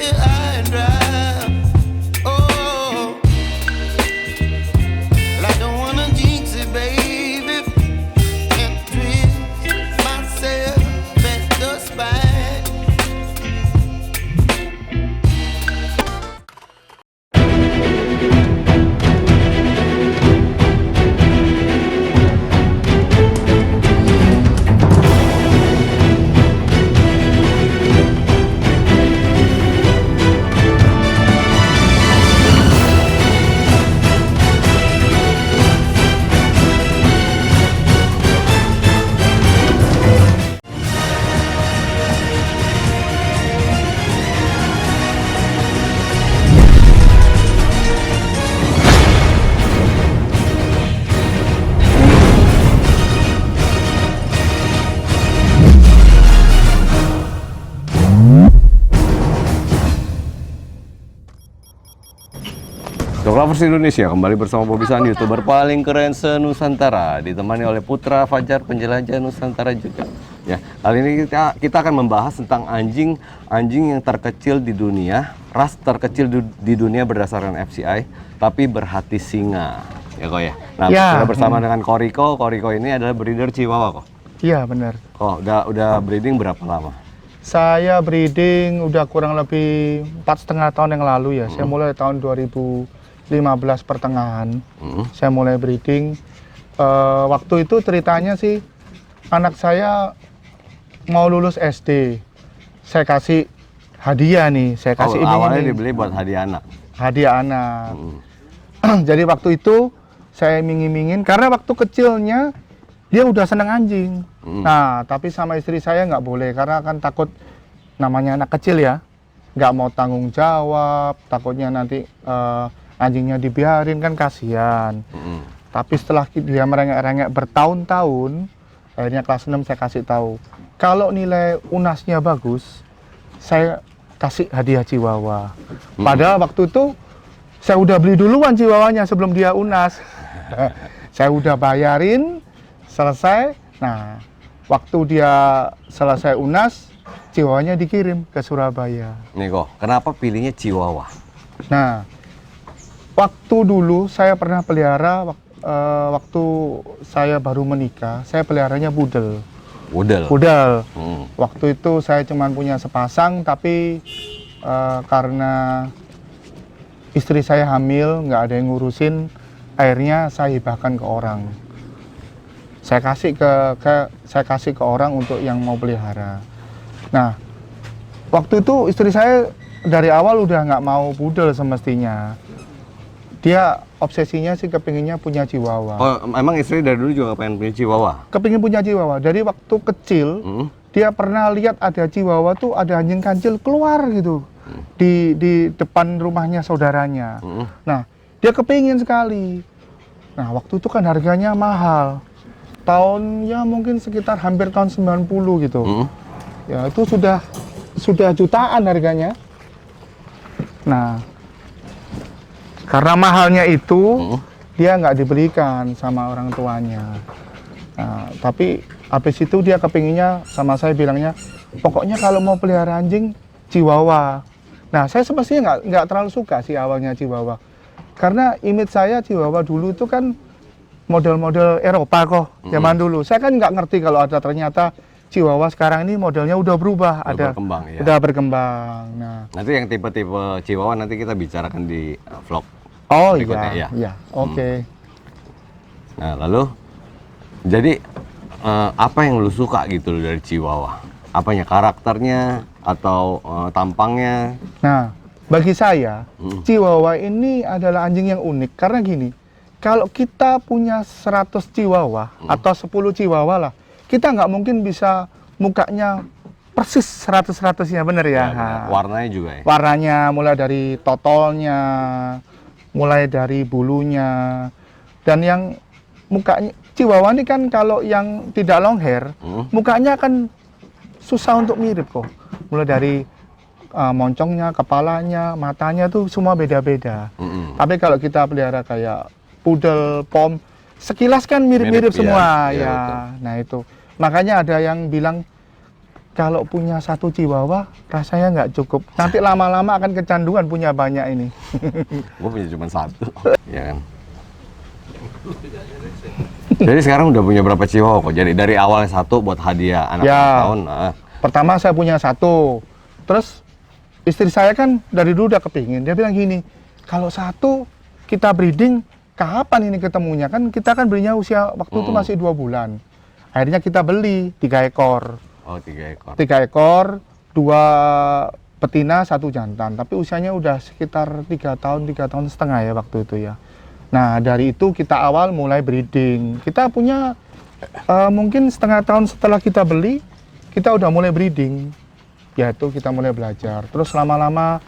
till I drive. Oh, well, I don't wanna jinx it, baby, and twist myself at the spine. Dog Lovers Indonesia kembali bersama Bobby Sandi, YouTuber paling keren se-Nusantara, ditemani oleh Putra Fajar, penjelajah Nusantara juga. Ya, kali ini kita akan membahas tentang anjing yang terkecil di dunia, ras terkecil di dunia berdasarkan FCI, tapi berhati singa. Ya kok ya. Nah, kita bersama dengan Koriko. Koriko ini adalah breeder Chihuahua kok. Iya benar. Kok udah breeding berapa lama? Saya breeding udah kurang lebih 4,5 tahun yang lalu ya. Saya mulai tahun 2015 pertengahan. Saya mulai breeding. Waktu itu ceritanya sih anak saya mau lulus SD. Saya kasih hadiah nih. Saya kasih awalnya dibeli buat hadiah anak. Hadiah anak. Jadi waktu itu saya iming-imingin karena waktu kecilnya dia udah seneng anjing. Nah, tapi sama istri saya nggak boleh karena kan takut, namanya anak kecil ya, nggak mau tanggung jawab, takutnya nanti anjingnya dibiarin kan kasihan. Tapi setelah dia merengek-rengek bertahun-tahun, akhirnya kelas 6 saya kasih tahu, kalau nilai UNAS-nya bagus, saya kasih hadiah Chihuahua. Padahal waktu itu saya udah beli duluan Chihuahuanya sebelum dia UNAS. Saya udah bayarin, selesai. Nah, waktu dia selesai UNAS, Chihuahuanya dikirim ke Surabaya. Nih kok, kenapa pilihnya Chihuahua? Nah, waktu dulu saya pernah pelihara, waktu saya baru menikah, saya peliharanya pudel. Pudel. Waktu itu saya cuma punya sepasang, tapi karena istri saya hamil, nggak ada yang ngurusin, akhirnya saya hibahkan ke orang. Saya kasih ke orang untuk yang mau pelihara. Nah, waktu itu istri saya dari awal udah nggak mau pudel semestinya. Dia obsesinya sih kepinginnya punya Chihuahua. Oh, emang istri dari dulu juga pengen punya Chihuahua? Kepingin punya Chihuahua. Dari waktu kecil, dia pernah lihat ada Chihuahua tuh, ada anjing kancil keluar gitu di depan rumahnya saudaranya. Nah, dia kepingin sekali. Nah, waktu itu kan harganya mahal. Tahunnya mungkin sekitar hampir tahun 90 gitu. Ya, itu sudah jutaan harganya. Nah, karena mahalnya itu, dia nggak dibelikan sama orang tuanya. Nah, tapi habis itu dia kepinginnya, sama saya bilangnya, pokoknya kalau mau pelihara anjing, Chihuahua. Nah, saya semestinya nggak terlalu suka sih awalnya Chihuahua. Karena image saya Chihuahua dulu itu kan model-model Eropa kok, zaman dulu. Saya kan nggak ngerti kalau ada ternyata Chihuahua sekarang ini modelnya udah berubah, Berkembang, ya. udah berkembang. Nah, nanti yang tipe-tipe Chihuahua nanti kita bicarakan di vlog. Oh berikutnya, iya, oke. Nah, lalu jadi apa yang lu suka gitu loh dari Chihuahua? Apanya, karakternya atau tampangnya? Nah, bagi saya Chihuahua ini adalah anjing yang unik karena gini, kalau kita punya 100 Chihuahua atau 10 Chihuahua lah, kita nggak mungkin bisa mukanya persis 100-100-nya, bener ya? Bener. Warnanya juga ya? Warnanya mulai dari totolnya, mulai dari bulunya, dan yang mukanya Chihuahua ini kan kalau yang tidak long hair, mukanya kan susah untuk mirip kok. Mulai dari moncongnya, kepalanya, matanya tuh semua beda-beda. Tapi kalau kita pelihara kayak pudel, pom, sekilas kan mirip-mirip semua ya. Betul. Nah itu, makanya ada yang bilang kalau punya satu Chihuahua rasanya nggak cukup. Nanti lama-lama akan kecanduan punya banyak ini. Gue punya cuma satu, ya kan. Jadi sekarang udah punya berapa Chihuahua kok? Jadi dari awalnya satu buat hadiah anak Ya. tahun. Nah. Pertama saya punya satu, terus istri saya kan dari dulu udah kepingin. Dia bilang gini, kalau satu kita breeding, kapan ini ketemunya? Kan kita kan belinya usia waktu itu masih 2 bulan. Akhirnya kita beli 3 ekor. Oh, 3 ekor. 3 ekor, 2 betina, 1 jantan. Tapi usianya udah sekitar 3 tahun, 3 tahun setengah ya waktu itu ya. Nah dari itu kita awal mulai breeding. Kita punya mungkin setengah tahun setelah kita beli, kita udah mulai breeding. Yaitu kita mulai belajar. Terus lama-lama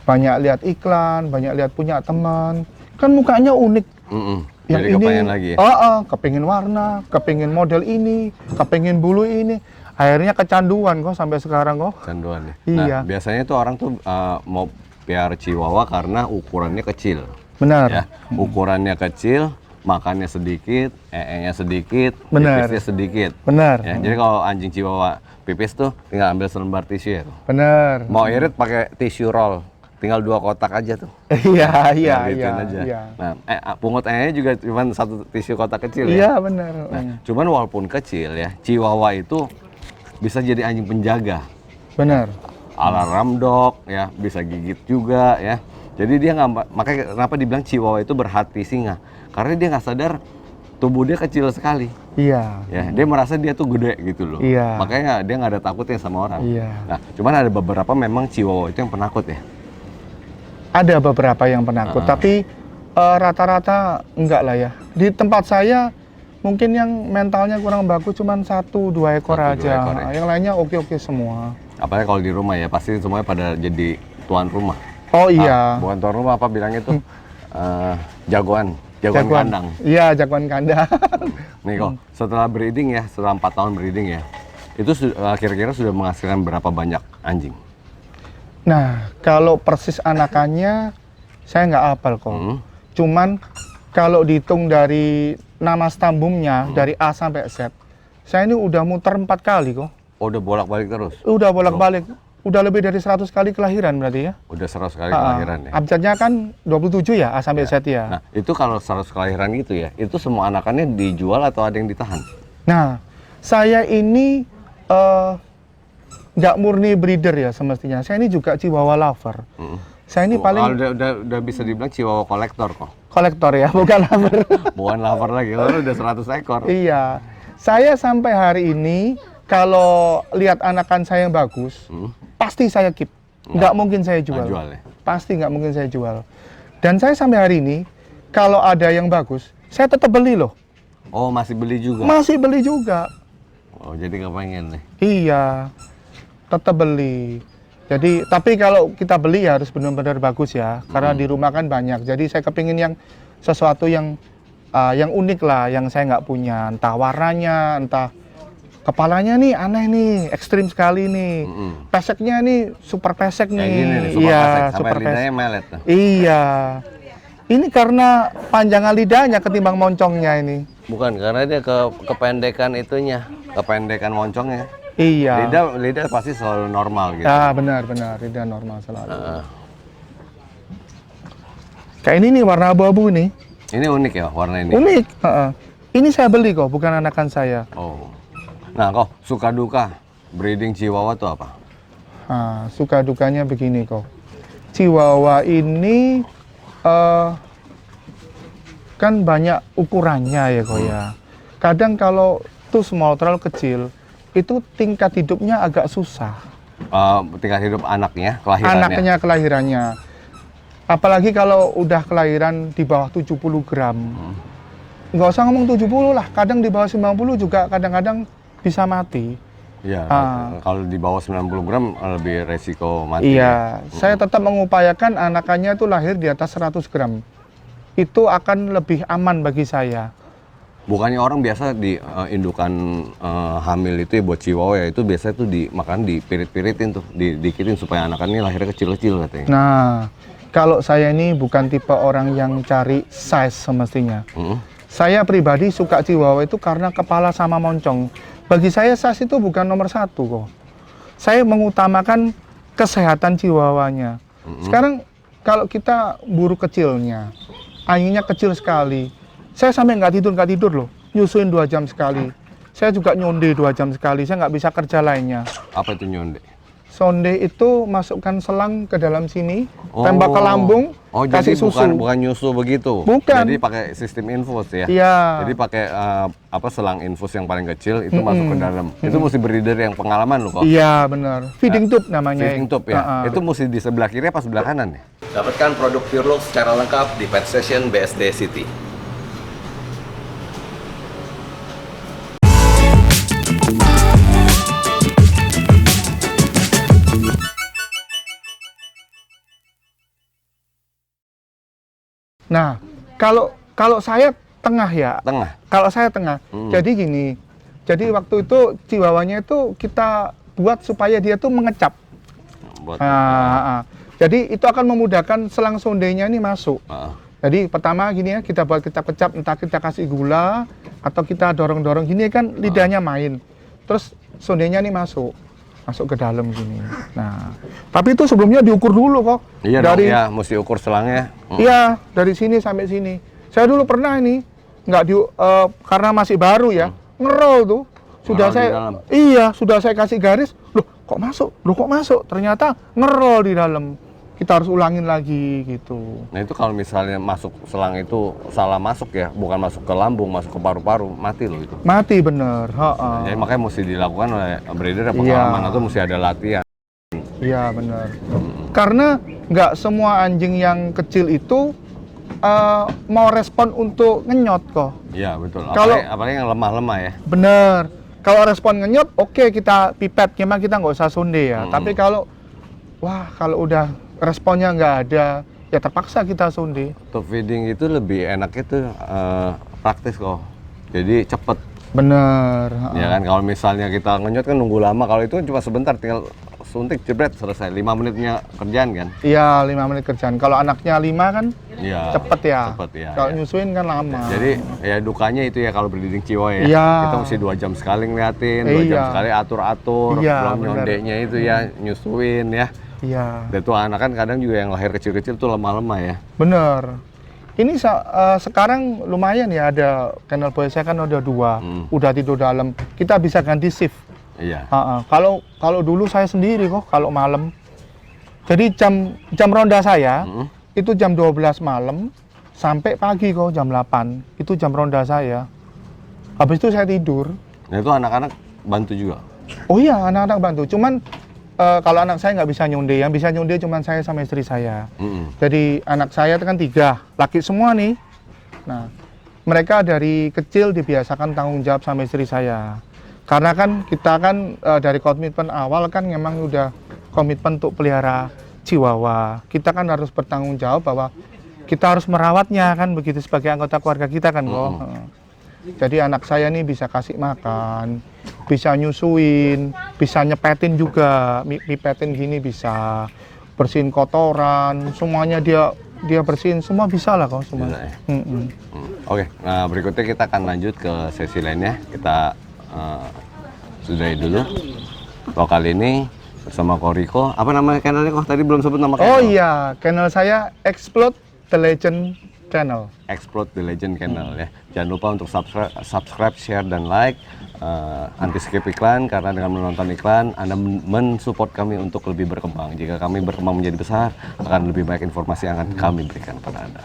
banyak lihat iklan, banyak lihat punya teman. Kan mukanya unik. Yang Jadi ini, kepengen lagi ya? kepingin warna, kepingin model ini, kepingin bulu ini. Akhirnya kecanduan kok sampai sekarang kok. Canduan ya? Iya. Nah, biasanya tuh orang tuh mau piara Chihuahua karena ukurannya kecil. Benar. Ya, ukurannya kecil, makannya sedikit, nya sedikit, Benar. pipisnya sedikit. Benar. Ya, jadi kalau anjing Chihuahua pipis tuh tinggal ambil selembar tisu ya tuh. Benar. Mau irit pakai tisu roll, tinggal 2 kotak aja tuh. Iya, iya, Tinggal gituin iya. aja. Iya. Nah, pungut nya juga cuma 1 tisu kotak kecil Iya, ya. benar. Nah, cuman walaupun kecil ya, Chihuahua itu bisa jadi anjing penjaga. Benar. Alarm dog ya, bisa gigit juga ya. Jadi dia nggak, makanya kenapa dibilang Chihuahua itu berhati singa, karena dia nggak sadar tubuh dia kecil sekali. Iya. Ya, dia merasa dia tuh gede gitu loh. Iya. Makanya dia nggak ada takutnya sama orang. Iya. Nah, cuman ada beberapa memang Chihuahua itu yang penakut ya. Ada beberapa yang penakut, tapi rata-rata enggak lah ya. Di tempat saya mungkin yang mentalnya kurang bagus cuma 1-2 ekor 1-2 aja. ekor ya. Yang lainnya oke-oke semua. Apalagi kalau di rumah ya, pasti semuanya pada jadi tuan rumah. Oh iya. Bukan tuan rumah, apa bilangnya tuh? Jagoan kandang. Iya, jagoan kandang. Nih kok, setelah breeding ya, setelah 4 tahun breeding ya, itu kira-kira sudah menghasilkan berapa banyak anjing? Nah, kalau persis anakannya saya nggak hafal kok. Cuman kalau dihitung dari nama stambumnya dari A sampai Z, saya ini udah muter 4 kali kok. Oh, udah bolak-balik terus? Udah bolak-balik. Udah lebih dari 100 kali kelahiran berarti ya. Udah 100 kali kelahiran ya? Abjadnya kan 27 ya, A sampai Z ya. Nah, itu kalau 100 kelahiran gitu ya, itu semua anakannya dijual atau ada yang ditahan? Nah, saya ini nggak murni breeder ya semestinya. Saya ini juga Chihuahua lover. Saya ini paling udah bisa dibilang Chihuahua kolektor kok. kolektor ya, bukan lover. Bukan lover lagi, kalau udah 100 ekor. Iya. Saya sampai hari ini kalau lihat anakan saya yang bagus, pasti saya keep. Nggak mungkin saya jual. Jual ya? Pasti nggak mungkin saya jual. Dan saya sampai hari ini, kalau ada yang bagus, saya tetap beli loh. Oh, masih beli juga? Masih beli juga. Oh, jadi kepengen nih? Iya, tetap beli. Jadi, tapi kalau kita beli ya harus benar-benar bagus ya. Karena di rumah kan banyak. Jadi saya kepingin yang sesuatu yang unik lah, yang saya nggak punya. Entah warnanya, entah kepalanya nih aneh nih, ekstrim sekali nih. Peseknya nih super pesek nih. Kayak gini nih, super Iya, pesek, sampai super lidahnya pesek. melet tuh. Iya. Ini karena panjangan lidahnya ketimbang moncongnya ini. Bukan, karena dia kependekan itunya, kependekan moncongnya. Iya. Lidah pasti selalu normal gitu. Ah, benar, lidah normal selalu. Kayak ini nih warna abu-abu nih. Ini unik ya warna ini? Unik. Ini saya beli kok, bukan anakan saya. Oh. Nah, kok suka duka breeding Chihuahua tuh apa? Suka dukanya begini kok. Chihuahua ini kan banyak ukurannya ya kok ya. Kadang kalau tuh small terlalu kecil, itu tingkat hidupnya agak susah. Tingkat hidup anaknya, kelahirannya? Anaknya kelahirannya. Apalagi kalau udah kelahiran di bawah 70 gram. Nggak usah ngomong 70 lah, kadang di bawah 90 juga kadang-kadang bisa mati. Iya, kalau di bawah 90 gram lebih resiko mati. Iya, saya tetap mengupayakan anakannya itu lahir di atas 100 gram. Itu akan lebih aman bagi saya. Bukannya orang biasa di indukan hamil itu ya buat Chihuahua ya, itu biasanya tuh dimakan dipirit-piritin tuh, didikitin supaya anakannya lahirnya kecil-kecil katanya. Nah, kalau saya ini bukan tipe orang yang cari size semestinya. Saya pribadi suka Chihuahua itu karena kepala sama moncong. Bagi saya size itu bukan nomor 1 kok. saya mengutamakan kesehatan chihuahuanya. Sekarang kalau kita buru kecilnya, anjingnya kecil sekali, saya sampai nggak tidur loh, nyusuin 2 jam sekali. Saya juga nyonde 2 jam sekali, saya nggak bisa kerja lainnya. Apa itu nyonde? Sonde itu masukkan selang ke dalam sini, tembak ke lambung, kasih jadi susu. bukan nyusu begitu. Bukan. Jadi pakai sistem infus ya. Iya. Jadi pakai selang infus yang paling kecil itu masuk ke dalam. Itu mesti breeder yang pengalaman loh kok. Iya benar. Feeding tube namanya. Feeding tube ya. Itu mesti di sebelah kiri apa sebelah kanan ya? Dapatkan produk Purelux secara lengkap di Pet Station BSD City. Nah, kalau saya tengah ya. Tengah. Kalau saya tengah. Jadi gini. Jadi waktu itu chihuahuanya itu kita buat supaya dia tuh mengecap. Jadi itu akan memudahkan selang sondenya ini masuk. Jadi pertama gini ya, kita buat kita kecap, entah kita kasih gula atau kita dorong-dorong gini kan lidahnya main. Terus sondenya ini masuk ke dalam gini. Nah, tapi itu sebelumnya diukur dulu kok. Iya dari, dong, ya, mesti ukur selangnya. Iya, dari sini sampai sini. Saya dulu pernah ini, karena masih baru ya, ngerol tuh. Sudah sudah saya kasih garis, loh kok masuk? Ternyata ngerol di dalam. Kita harus ulangin lagi gitu. Nah itu kalau misalnya masuk selang itu salah masuk ya, bukan masuk ke lambung, masuk ke paru-paru, mati loh itu. Mati bener. Jadi makanya mesti dilakukan oleh breeder pengalaman atau mesti ada latihan. Iya bener. Karena nggak semua anjing yang kecil itu mau respon untuk ngenyot kok. Iya betul. Kalau apalagi yang lemah-lemah ya. Bener. Kalau respon ngenyot, oke kita pipet, memang kita nggak usah sonde ya. Tapi kalau udah responnya nggak ada, ya terpaksa kita sonde. Top feeding itu lebih enak itu praktis kok. Jadi cepet. Bener. Ya kan kalau misalnya kita ngenyot kan nunggu lama. Kalau itu cuma sebentar, tinggal suntik jebret selesai. 5 menitnya kerjaan kan? Iya 5 menit kerjaan. Kalau anaknya 5 kan cepet ya. Kalau nyusuin kan lama. Jadi ya dukanya itu ya kalau breeding Chihuahua ya. Iya. Kita mesti 2 jam sekali ngeliatin, 2 jam sekali atur-atur. Belum nyondeknya itu ya, nyusuin ya. Iya. Dan tuh anak kan kadang juga yang lahir kecil-kecil tuh lemah-lemah ya. Bener. Ini sekarang lumayan ya, ada kennel boy saya kan udah 2, udah tidur dalam. Kita bisa ganti shift. Iya. Kalau dulu saya sendiri kok kalau malam. Jadi jam ronda saya itu jam 12 malam sampai pagi kok jam 8. Itu jam ronda saya. Habis itu saya tidur. Nah itu anak-anak bantu juga. Oh iya, anak-anak bantu. Cuman kalau anak saya nggak bisa nyonde, yang bisa nyonde cuma saya sama istri saya. Jadi anak saya kan 3, laki semua nih. Nah, mereka dari kecil dibiasakan tanggung jawab sama istri saya. Karena kan kita kan dari komitmen awal kan memang udah komitmen untuk pelihara Chihuahua. Kita kan harus bertanggung jawab bahwa kita harus merawatnya kan begitu sebagai anggota keluarga kita kan kok. Jadi anak saya nih bisa kasih makan, bisa nyusuin, bisa nyepetin juga, pipetin gini bisa, bersihin kotoran, semuanya dia bersihin, semua bisa lah kok semua. Bisa, ya? Oke, nah berikutnya kita akan lanjut ke sesi lainnya. Kita sudahi dulu. Kalau kali ini bersama Koriko, apa nama channelnya kok? Tadi belum sebut nama channel. Oh iya, channel saya Explode the Legend Channel. Explode the Legend Channel ya. Jangan lupa untuk subscribe, share, dan like. Anti skip iklan, karena dengan menonton iklan Anda mensupport kami untuk lebih berkembang. Jika kami berkembang menjadi besar, akan lebih banyak informasi yang akan kami berikan kepada Anda.